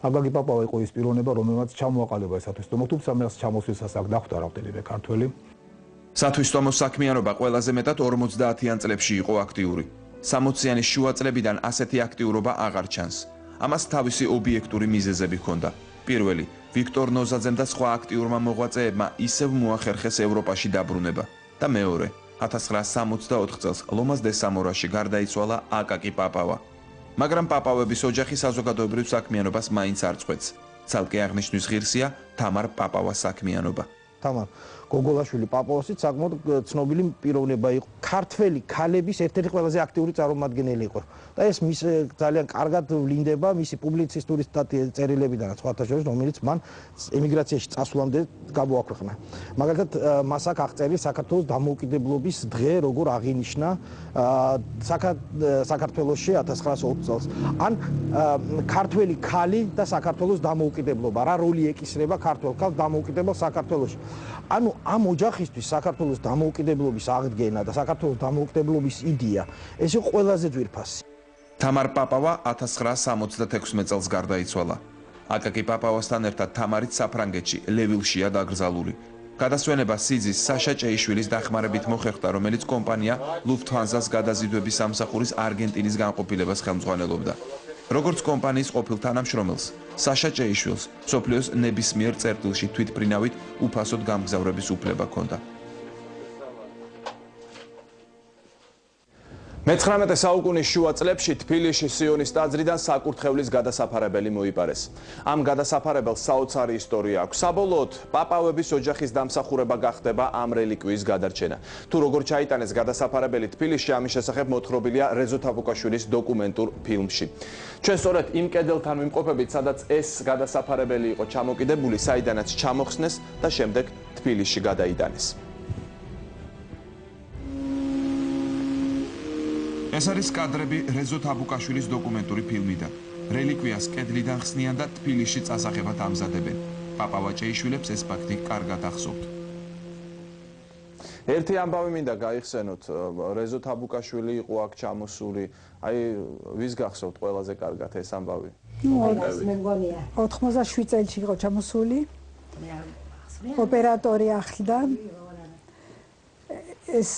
აკაკი პაპავა იყო ის პიროვნება, რომელმაც ჩამოაყალიბა ეს სათვისტომო, თუმცა მას ჩამოსვლისას აქ დახვდა რამდენიმე ქართველი. სათვისტომოს საქმიანობა ყველაზე მეტად 50-იან წლებში იყო აქტიური. 60-იანის შუა წლებიდან ასეთი აქტიურობა აღარ ჩანს. ამას თავისი ობიექტური მიზეზები ჰქონდა. პირველი, ვიქტორ ნოზაძემ და სხვა აქტიურმა მოღვაწეებმა ისევ მოახერხეს ევროპაში დაბრუნება და მეორე 1964 წელს ლომას დე სამორაში გარდაიცვალა აკაკი პაპავა. მაგრამ პაპავების ოჯახი საზოგადოებრივ საქმიანობას მაინც არ წყვეტს. ცალკე აღნიშნვის ღირსია თამარ პაპავას საქმიანობა. თამარ გოგოლაშვილი პაპავასიც საკმაოდ ცნობილი პიროვნება იყო. ქართველი ქალების ერთ-ერთი ყველაზე აქტიური წარმომადგენელი იყო. და ეს მის ძალიან კარგად ვლინდება მისი პუბლიცისტური წერილებიდან სხვათა შორის, რომელიც მან ემიგრაციაში წასვლამდე გამოაქვეყნა. მაგალითად, მას აქ აღწერილი საქართველოს დამოუკიდებლობის დღე, როგორ აღინიშნა საქართველოში 1920 წელს. ან ქართველი ქალი და საქართველოს დამოუკიდებლობა, რა როლი ეკისრება ქართველ ქალს დამოუკიდებელ საქართველოში. ანუ ამ ოჯახისთვის საქართველოს დამოუკიდებლობის აღდგენა და საქართველოს დამოუკიდებლობის იდეა ეს იყო ყველაზე ძვირფასი. თამარ პაპავა 1966 წელს გარდაიცვალა. აკაკი პაპავასთან ერთად თამარიც საფრანგეთში, ლევილშია დაკრძალული. გადასვენება სიძის საშა ჭეიშვილის დახმარებით მოხერხდა, რომელიც კომპანია ლუფთჰანზას გადაზიდვების სამსახურის არგენტინის განყოფილებას ხელმძღვანელობდა. როგორც კომპანიის ყოფილ თანამშრომელს, საშა ჭეიშვილს მსოფლიოს ნებისმიერ წერტილში თვითმფრინავით უფასოდ გამგზავრების უფლება ჰქონდა. მე-19 საუკუნის შუა წლებში თბილისში სიონის ტაძრიდან საკურთხევლის გადასაფარებელი მოიპარეს. ამ გადასაფარებელს საოცარი ისტორია აქვს. საბოლოოდ პაპავების ოჯახის დამსახურება გახდება ამ რელიკვიის გადარჩენა. თუ როგორ ჩაიტანეს გადასაფარებელი თბილისში, ამის შესახებ მოთხრობილია რეზო თაბუკაშვილის დოკუმენტურ ფილმში. ჩვენ სწორედ იმ კედელთან ვიმყოფებით, სადაც ეს გადასაფარებელი იყო ჩამოკიდებული, საიდანაც ჩამოხსნეს და შემდეგ თბილისში გადაიტანეს. ეს არის კადრები რეზო თაბუკაშვილის დოკუმენტური ფილმიდან. რელიკვიას კედლიდან ხსნიან და თბილისში წასაღებად ამზადებენ. პაპავა ჭეიშვილებს ეს ფაქტი კარგად ახსოვთ. ერთი ამბავი მინდა გაიხსენოთ, რეზო თაბუკაშვილი იყო აქ ჩამოსული. აი, ვის გახსოვთ ყველაზე კარგად ეს ამბავი? მე მგონია 87 წელს იყო ჩამოსული. ოპერატორი ახლდა. ეს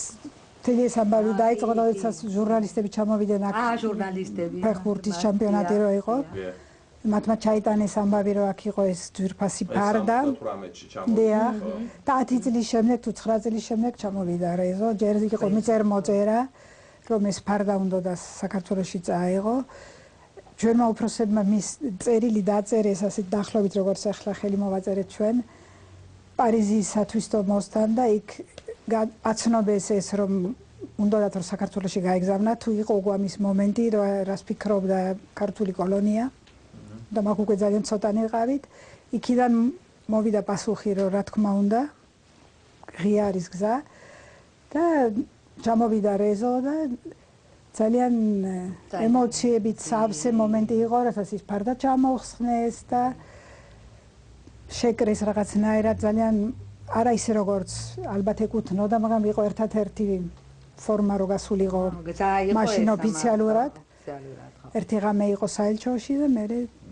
მთელი ეს ამბავი დაიწყო, როდესაც ჟურნალისტები ჩამოვიდნენ აქ. ჟურნალისტები. ფეხბურთის ჩემპიონატი რო იყო. მათმა ჩაიტანეს ამბავი რომ აქ იყო ეს ძვირფასი ფარდა. დიახ. და 10 წლის შემდეგ თუ 9 წლის შემდეგ ჩამოვიდა რეზო, ჯერ იყო მიწერმოწერა, რომ ეს ფარდა უნდა და საქართველოში წაიღო. ჩვენმა უფროსებმა მის წერილი დაწერეს ასეთ დაახლოებით როგორც ახლა ხელი მოვაწერეთ ჩვენ პარიზის სათვისტო მოსთან და იქ აცნობეს ეს რომ უნდათ რომ საქართველოში გაეგზავნა თუ იყო გვამის მომენტი რას ფიქრობდა ქართული კოლონია და მაგ უკვე ძალიან ცოტანი ყავით იქიდან მოვიდა პასუხი რომ რა თქმა უნდა ღია არის გზა და ჩამოვიდა რეზო და ძალიან ემოციებით სავსე მომენტი იყო რასაც ის ფარდა ჩამოხსნეს და შეკრეს რაღაცნაირად ძალიან არა ისე როგორც ალბათ ეკუთვნოდა მაგრამ იყო ერთად-ერთი ფორმა რო გასულიყო მაშინ ოფიციალურად ერთი ღამე იყო საელჩოში და მე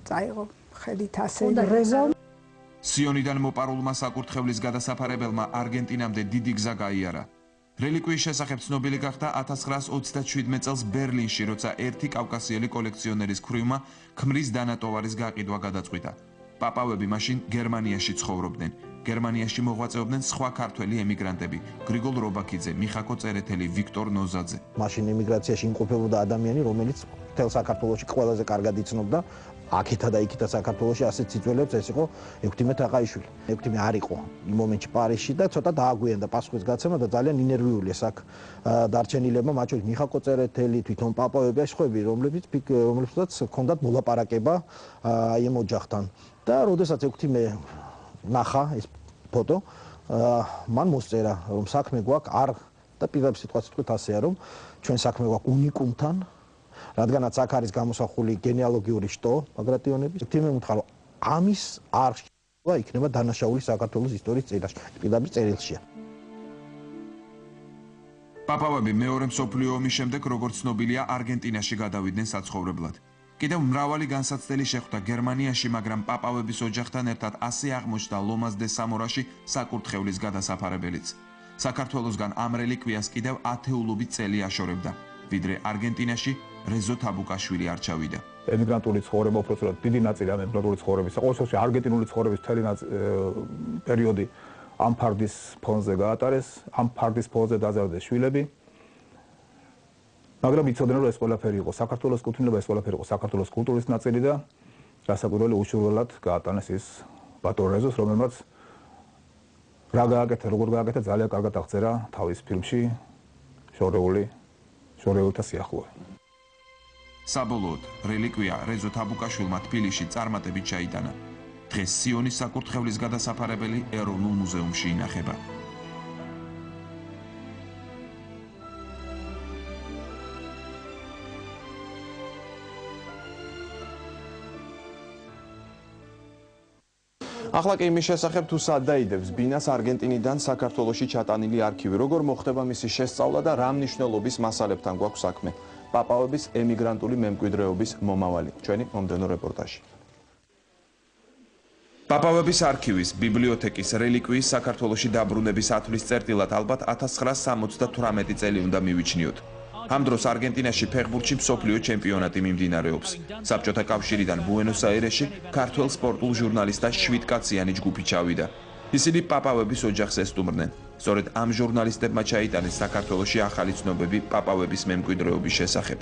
წაიღო ხელით ასე რეზო სიონიდან მოპარულმა საკურთხევლის გადასაფარებელმა არგენტინამდე დიდი გზა გაიარა რელიკვიის შესახებ ცნობილი გახდა 1927 წელს ბერლინში, როცა ერთი კავკასიელი კოლექციონერის ქვრივმა ქმრის დანატოვარის გაყიდვა გადაწყვიტა. პაპავები მაშინ გერმანიაში ცხოვრობდნენ. გერმანიაში მოღვაწეობდნენ სხვა ქართველი ემიგრანტები: გრიგოლ რობაქიძე, მიხაკო წერეთელი, ვიქტორ ნოზაძე. მაშინ ემიგრაციაში იმყოფებოდა ადამიანი, რომელიც მთელ საქართველოში ყველაზე კარგად იცნობდა აქეთა და იქეთა საქართველოში ასეთ სიტუაციებს ეს იყო ექვთიმე თაყაიშვილი. ექვთიმე არ იყო იმ მომენტში პარიზში და ცოტა დააგვიანდა პასუხის გაცემა და ძალიან ინერვიული აქ დარჩენილებმა, მათ შორის მიხაკო წერეთელი, თვითონ პაპავები და სხვები, რომლებსაც ჰქონდათ მოლაპარაკება აი ამ ოჯახთან. და როდესაც ექვთიმე ნახა ეს ფოტო, მან მოსწერა, რომ საქმე გვაქვს არ და პირდაპირ სიტყვით ასეა, რომ ჩვენ საქმე გვაქვს უნიკუმთან რადგანაც აქ არის გამოსახული გენეალოგიური შტო ბაგრატიონების, თემე უთხრა რომ ამის არხი იქნება დანაშაული საქართველოს ისტორიის წერილში, პირდაპირ წერილშია. პაპავები მეორე მსოფლიო ომის შემდეგ, როგორც ცნობილია, არგენტინაში გადავიდნენ საცხოვრებლად. კიდევ მრავალი განსაცდელი შეხვდა გერმანიაში, მაგრამ პაპავების ოჯახთან ერთად ასე აღმოჩნდა ლომას დე სამორაში საკურთხევლის გადასაფარებელიც. საქართველოსგან ამ რელიკვიას კიდევ ათეულობით წელი აშორებდა, ვიდრე არგენტინაში რეზო თაბუკაშვილი არ ჩავიდა. ემიგრანტული ცხოვრება უბრალოდ დიდი ნაწილი ამ ემიგრანტული ცხოვრების, ყოველ შემთხვევაში არგენტინული ცხოვრების მთელი პერიოდი ამ ფარდის ფონზე გაატარეს, ამ ფარდის ფონზე დაზარალდნენ შვილები. მაგრამ იცოდნენ რომ ეს ყველაფერი იყო საქართველოს კუთვნილება, ეს ყველაფერი იყო საქართველოს კულტურის ნაწილი და გასაკვირველი უშურველად გაატანეს ის ბატონ რეზოს, რომელმაც რა გააკეთა, როგორ გააკეთა, ძალიან კარგად აღწერა თავის ფილმში შორეულთა სიახლოვე. საბოლოოდ, რელიკვია რეზო თაბუკაშვილმა თბილისში წარმატებით ჩაიტანა. დღეს სიონის საკურთხევლის გადასაფარებელი ეროვნულ მუზეუმში ინახება. ახლა კი იმის შესახებ თუ სად დაიდებს ბინას არგენტინიდან საქართველოში ჩატანილი არქივი, როგორ მოხდება მისი შესწავლა და რა მნიშვნელობის მასალებთან გვაქვს საქმე. პაპავების ემიგრანტული მემკვიდრეობის მომავალი. ჩვენი მომდევნო რეპორტაჟი. პაპავების არქივის, ბიბლიოთეკის, რელიკვიის საქართველოში დაბრუნების ათვლის წერტილად ალბათ 1978 წელი უნდა მივიჩნიოთ. ამ დროს არგენტინაში ფეხბურთში მსოფლიო ჩემპიონატი მიმდინარეობს. საბჭოთა კავშირიდან ბუენოს-აირესში ქართველ სპორტულ ჟურნალისტთა 7-კაციანი ჯგუფი ჩავიდა. ისინი პაპავების ოჯახს ესტუმრნენ. სწორედ ამ ჟურნალისტებმა ჩაიტანეს საქართველოში ახალი ცნობები პაპავების მემკვიდრეობის შესახებ.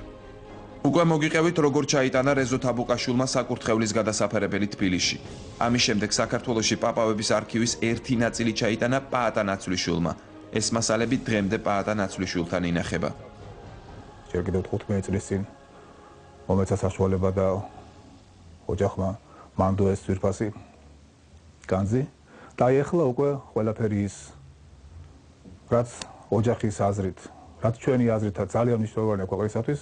უკვე მოგიყევით, როგორ ჩაიტანა რეზო თაბუკაშვილმა საკურთხევლის გადასაფარებელი თბილისში. ამის შემდეგ საქართველოში პაპავების არქივის ერთი ნაწილი ჩაიტანა პაატა ნაცვლიშვილმა. ეს მასალები დღემდე პაატა ნაცვლიშვილთან ინახება. ჯერ კიდევ 15 წლის წინ მომეცა საშუალება და ოჯახმა მანდო ეს ძვირფასი განძი და ეხლა უკვე ყველაფერი ის რაც ოჯახის აზრით, რაც ჩვენი აზრითაც ძალიან მნიშვნელოვანია ქვეყნისათვის,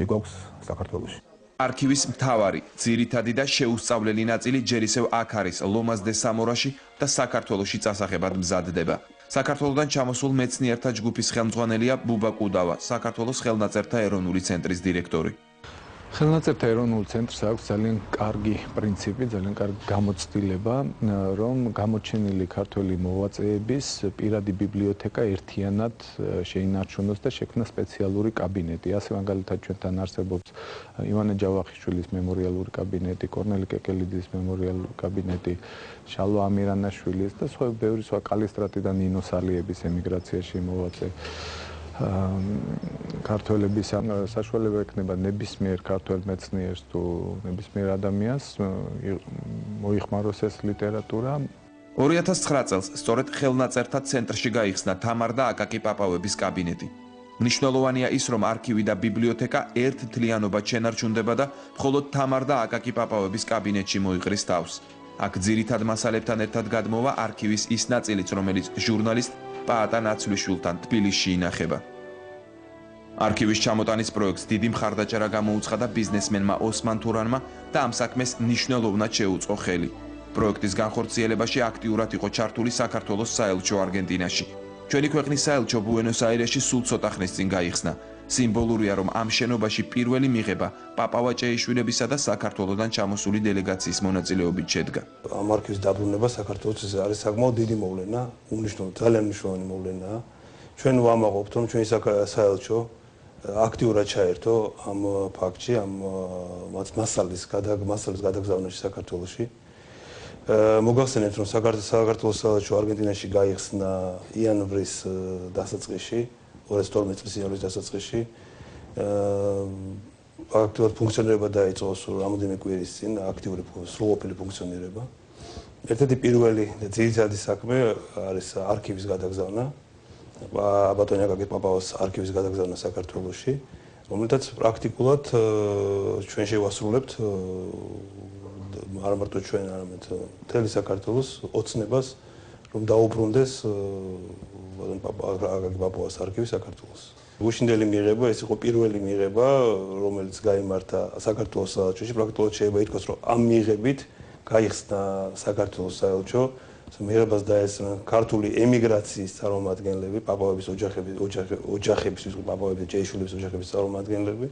მიგვაქვს საქართველოში. არქივის მთავარი, ძირითადი და შეუსწავლელი ნაწილი ჯერ ისევ აქ არის, ლომას დე სამორაში და საქართველოში წასაღებად მზადდება. საქართველოდან ჩამოსულ მეცნიერთა ჯგუფის ხელმძღვანელია ბუბა კუდავა, საქართველოს ხელნაწერთა ეროვნული ცენტრის დირექტორი. ხელნაწერთა ეროვნულ ცენტრს აქვს ძალიან კარგი პრინციპი, ძალიან კარგი გამოცდილება, რომ გამოჩენილი ქართველი მოღვაწეების პირადი ბიბლიოთეკა ერთიანად შეინარჩუნოს და შექმნა სპეციალური კაბინეტი. ასე მაგალითად ჩვენთან არსებობს ივანე ჯავახიშვილის მემორიალური კაბინეტი, კორნელი კეკელიძის მემორიალური კაბინეტი, შალვა ამირანაშვილის და სხვა ბევრი სხვა კალისტრატი და ნინო სალიების ემიგრაციაში მოღვაწე ქართველების საშუალება ექნება ნებისმიერ ქართველ მეცნიერს თუ ნებისმიერ ადამიანს მოიხმაროს ეს ლიტერატურა. 2009 წელს სწორედ ხელნაწერთა ცენტრში გაიხსნა თამარ და აკაკი პაპავების კაბინეტი. მნიშვნელოვანია ის, რომ არქივი და ბიბლიოთეკა ერთთლიანობად შენარჩუნდება და მხოლოდ თამარ და აკაკი პაპავების კაბინეტში მოიყრის თავს. აქ ძირითად მასალებთან ერთად გადმოვა არქივის ის ნაწილიც, რომელიც ჟურნალისტ პაატა ნაცვლიშვილთან თბილისში ინახება. არქივის ჩამოტანის პროექტს დიდი მხარდაჭერა გამოუცხადა ბიზნესმენმა ოსმან თურანმა და ამ საქმეს მნიშვნელოვნად შეუწყო ხელი. პროექტის განხორციელებაში აქტიურად იყო ჩართული საქართველოს საელჩო არგენტინაში. ჩვენი ქვეყნის საელჩო ბუენოს-აირესში სულ ცოტა ხნის წინ გაიხსნა. სიმბოლურია, რომ ამ შენობაში პირველი მიღება პაპავაჭეიშვილებისა და საქართველოსდან ჩამოსული დელეგაციის მონაწილეობით შედგა. ამ არქივის დაბრუნება საქართველოს არის საკმაოდ დიდი მოვლენა, ძალიან მნიშვნელოვანი მოვლენაა. ჩვენ ვამაყობთ, რომ ჩვენი საელჩო აქტიურად ჩაერთო ამ ფაქტში, ამ მასალის გადაგზავნაში საქართველოში. მოგახსენებთ, რომ საქართველოს საელჩო არგენტინაში გაიხსნა იანვრის დასაწყისში, 2012 წლის იანვრის დასაწყისში. აქტიურად ფუნქციონირება დაიწყო რამოდენიმე კვირის წინ, აქტიური სრულყოფილი ფუნქციონირება. ერთ-ერთი პირველი და ძირითადი საქმე არის არქივის გადაგზავნა. ბატონი აკაკი პაპაოს არქივის გადაგზავნა საქართველოში, რომელთაც პრაქტიკულად ჩვენ შევასრულებთ არა მარტო ჩვენ, არამედ მთელი საქართველოს ოცნებას, რომ დაუბრუნდეს ბატონი აკაკი პაპაოს არქივი საქართველოს. გუშინდელი მიღება, ეს იყო პირველი მიღება, რომელიც გაიმართა საქართველოს საელჩოში, პრაქტიკულად შეიძლება ითქვას, რომ ამ მიღებით გაიხსნა საქართველოს საელჩო. მიღებას დაესწრა ქართული ემიგრაციის წარმომადგენლები, პაპავების ოჯახების, პაპავების ჯეიშვილების ოჯახების წარმომადგენლები.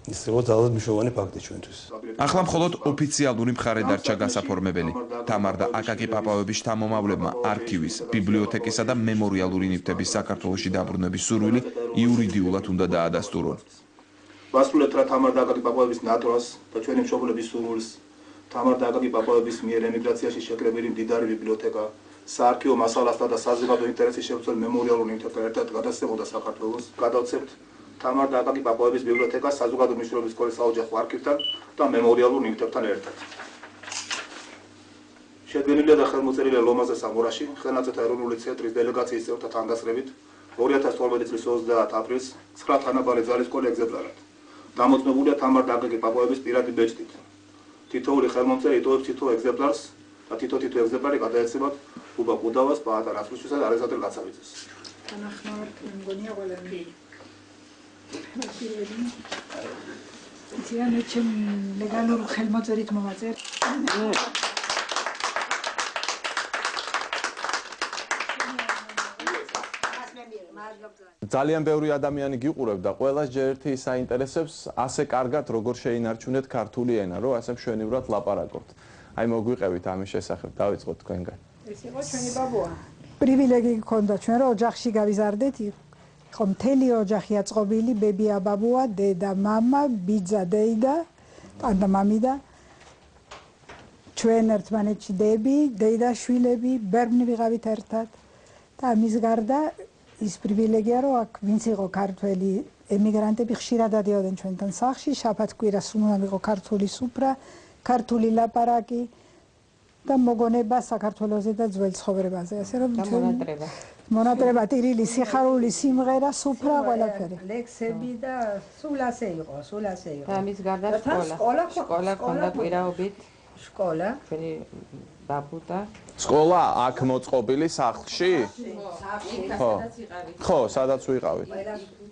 ის იყო ძალიან მნიშვნელოვანი ფაქტი ჩვენთვის. ახლა მხოლოდ ოფიციალური მხარე დარჩა გასაფორმებელი. თამარ და აკაკი პაპავების შთამომავლებმა არქივის, ბიბლიოთეკისა და მემორიალური ნივთების საქართველოში დაბრუნების სურვილი იურიდიულად უნდა დაადასტურონ. ვასრულებთ რა თამარ და აკაკი პაპავების ნატვრას და ჩვენი მშობლების სურვილს. თამარ და აკაკი პაპავების მიერ ემიგრაციაში შეკრებილი მდიდარი ბიბლიოთეკა, საარქივო მასალასა და საზოგადო ინტერესის შეცვლილ მემორიალურ ნივთებთან ერთად გადასცემოდა საქართველოს. გადავცემთ თამარ და აკაკი პაპავების ბიბლიოთეკას საზოგადო მნიშვნელობის სკოლის საოჯახო არქივთან და მემორიალურ ნივთებთან ერთად. შედგენილია და ხელმოწერილია ლომაზე სამურაში, ხელნაწერთა ეროვნული ცენტრის დელეგაციის წევრთა თანდასწრებით 2012 წლის 30 აპრილს 9 თანაბარი ძალისკორი ეგზემპლარად. დამოწმებულია თამარ და აკაკი პაპავების პირადი ბეჭდით. თითოეული ხელმომწერი იტოვებს თითო ეგზემპლარს და თითო ეგზემპლარი გადაეცემათ უბა ყუდავას, პაატა ნაცვლიშვილს და ალექსანდრე ლაცავიძეს. თანახმოვანად მგონია ყველანი. ძიანი ჩემ ლეგალურ ხელმოწერით მოვაწერ. ძალიან ბევრი ადამიანი გიყურებ და ყველას ჯერ ერთი საინტერესებს ასე კარგად როგორ შეინარჩუნეთ ქართული ენა, რომ ასე მშვენივრად ლაპარაკობთ. აი მოგვიყევით ამის შესახებ, დავიწყოთ თქვენგან. ეს იყო ჩვენი ბაბუა. პრივილეგი გქონდა ჩვენ რომ ოჯახში გავიზარდეთ, იყო მთელი ოჯახი აწყობილი, ბებია, ბაბუა, დედა, მამა, ბიძა, დეიდა, ტანდა, მამიდა. ჩვენ ერთმანეთში დები, დეიდა, შვილები, ბერნი ვიღავით ერთად. და ამის გარდა ის პრივილეგია რომ აქ ვინც იყო ქართველი ემიგრანტები ხშირად დადიოდნენ ჩვენთან სახლში, შაბათ-კვირას უნდა იყო ქართული სუფრა, ქართული ლაპარაკი და მოგონება საქართველოზე და ძველ ცხოვრებაზე, ასე რომ მონატრება, ტირილი, სიხარული, სიმღერა, სუფრა, ყველაფერი. ლექსები და სულ ასე იყო, სულ ასე იყო. ამის გარდა სკოლა ქონდა კვირაობით. სკოლა. ჩვენი ბაბუდა. სკოლა აქ მოწყობილი სახლში? ხო, სადაც ვიყავით.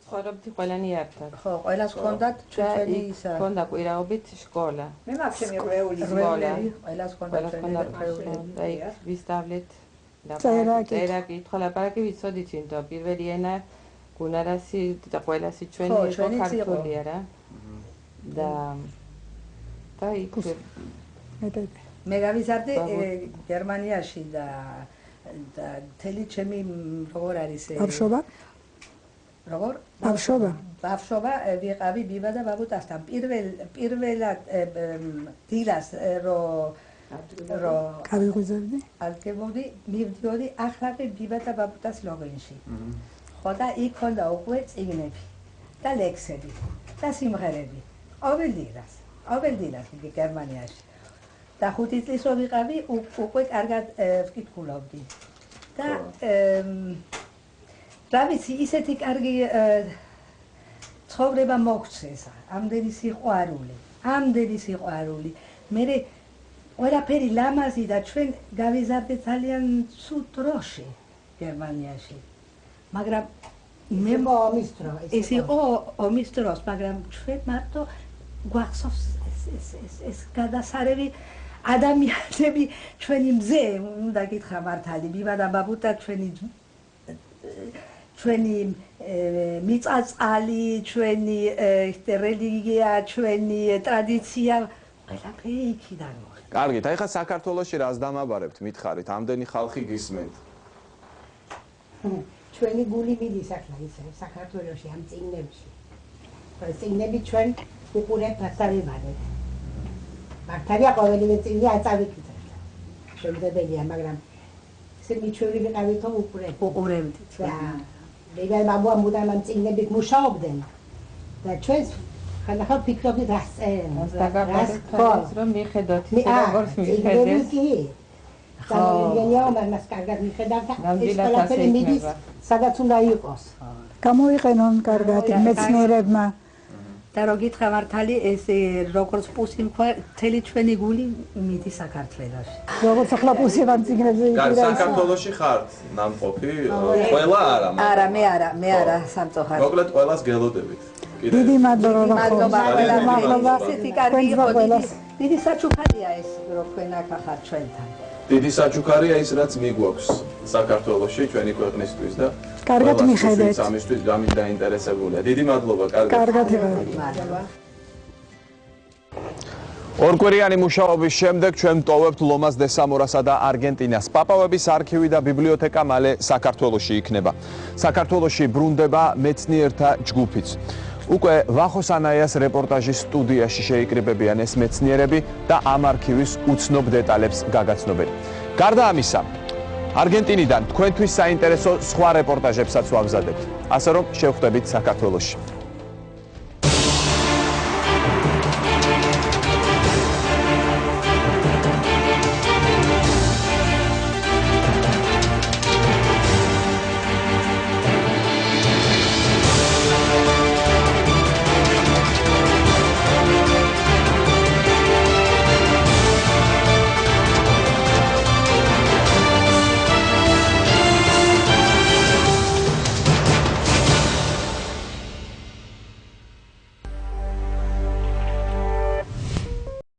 ცხოვრობდი ყველანი ერთად. ხო, ყველას ჰქონდათ ჩვენი ისა. ჰქონდა კვირაობით სკოლა. მე მაქვს ჩემი ღვეული, ყველას ჰქონდათ ჩვენი ღვეული. და იქ ვისწავლეთ წერაკი, კითხვა, ლაპარაკი ვიცოდით, იმიტომ პირველი ენა გუნარასი და ყველასი ჩვენი იყო ქართულია რა. და იქ მე გავიზარდე გერმანიაში და მთელი ჩემი როგორ არის ბავშვობა როგორ ბავშვობა ვიყავი ბიბა და ბაბუტასთან პირველად დილას რო გავიღვიძებდი ალგებოდი მივდიოდი ახლა ბიბა და ბაბუტას ლოგინში ხო და იქ ქონდა უკვე წიგნები და ლექსები და სიმღერები ყოველ დილას გერმანიაში და 5 წლის რო ვიყავი უკვე კარგად ვკითხულობდი და რა ვიცი ისეთი კარგი ცხოვრება მოგცეს ამდენი სიყვარული მე ყველაფერი ლამაზი და ჩვენ გავიზარდეთ ძალიან ცუდ დროში გერმანიაში მაგრამ ეს იყო ომის დროს მაგრამ ჩვენ მარტო გვახსოვს ეს გადასარევი ადამიანები ჩვენი მზე უნდა გითხრა მართალი ბიბა და ბაბუტა ჩვენი მიწაწალი ჩვენი რელიგია ჩვენი ტრადიცია ყველაფერი იქიდან კარგით, აი ხა საქართველოში რას დამაბარებთ, მითხარით, ამდენი ხალხი გისმენთ. ჩვენი გული მიდის ახლა ისე საქართველოში ამ წიგნებში. წიგნები ჩვენ უყურებთ ასავებად. მართალია ყოველივე წიგნი აწავიკეთ. შემდებელია, მაგრამ ისე მიჩვეული ვიყავით რომ უყურებდით. და ბაბუა მუდამ ამ წიგნებით მუშაობდნენ. და ჩვენ ხანახალ ფიქრობდით რას წერენ. რომ მიხედოთ ისე როგორც მიხედეს. გამიგენია მას კარგად მიხედავთ ეს ყველაფერი მიდის სადაც უნდა იყოს. გამოიყენონ კარგად მეცნიერებმა და რო გითხრა მართალი ეს როგორც პუსი მქვა მთელი ჩვენი გული მიდის საქართველოში. როგორც ახლა პუსი ამ წიგნებზე იგი საქართველოში ხართ ნამყოფი? ყველა არა. არა, მე არა სამწუხაროდ. მოკლედ ყველას გელოდებით. დიდი მადლობა. დიდი საჩუქარია ეს რო თქვენ აქ ახარ ჩვენთან. დიდი საჩუქარია ის რაც მიგვაქვს საქართველოში ჩვენი ქვეყნისთვის და კარგად მიხედეთ. ამისთვის გამით დაინტერესებულია. დიდი მადლობა, კარგად მადლობა. ორკვირიანი მუშაობის შემდეგ ჩვენ ვტოვებთ ლომას დე სამორასა და არგენტინას. პაპავების არქივი და ბიბლიოთეკა მალე საქართველოში იქნება. საქართველოში ბრუნდება მეცნიერთა ჯგუფიც. უკვე ვახოს ანაიას რეპორტაჟის სტუდიაში შეიკრიბებიან ეს მეცნიერები და ამ არქივის უცნობ დეტალებს გაგაცნობენ. გარდა ამისა, არგენტინიდან თქვენთვის საინტერესო სხვა რეპორტაჟებსაც ვამზადებთ. ასე რომ შევხვდებით საქართველოში.